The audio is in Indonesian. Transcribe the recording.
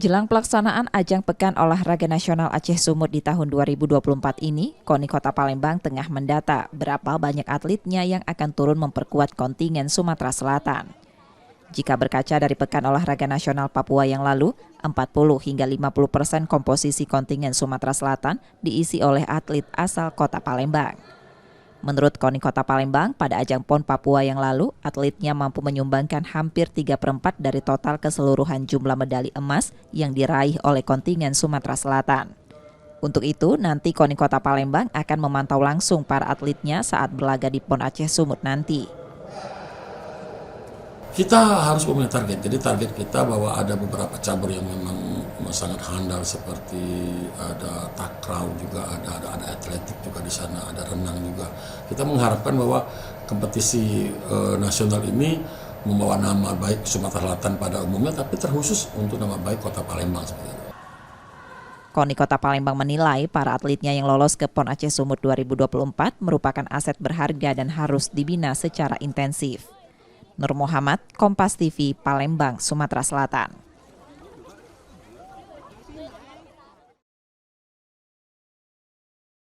Jelang pelaksanaan ajang Pekan Olahraga Nasional Aceh Sumut di tahun 2024 ini, KONI Kota Palembang tengah mendata berapa banyak atletnya yang akan turun memperkuat kontingen Sumatera Selatan. Jika berkaca dari Pekan Olahraga Nasional Papua yang lalu, 40 hingga 50% komposisi kontingen Sumatera Selatan diisi oleh atlet asal Kota Palembang. Menurut KONI Kota Palembang, pada ajang PON Papua yang lalu, atletnya mampu menyumbangkan hampir 3/4 dari total keseluruhan jumlah medali emas yang diraih oleh kontingen Sumatera Selatan. Untuk itu, nanti KONI Kota Palembang akan memantau langsung para atletnya saat berlaga di PON Aceh Sumut nanti. Kita harus punya target, jadi target kita bahwa ada beberapa cabur yang memang sangat handal seperti ada takraw juga, ada atletik juga di sana, ada renang juga. Kita mengharapkan bahwa kompetisi nasional ini membawa nama baik Sumatera Selatan pada umumnya, tapi terkhusus untuk nama baik Kota Palembang seperti itu. KONI Kota Palembang menilai para atletnya yang lolos ke PON Aceh Sumut 2024 merupakan aset berharga dan harus dibina secara intensif. Nur Muhammad, Kompas TV, Palembang, Sumatera Selatan.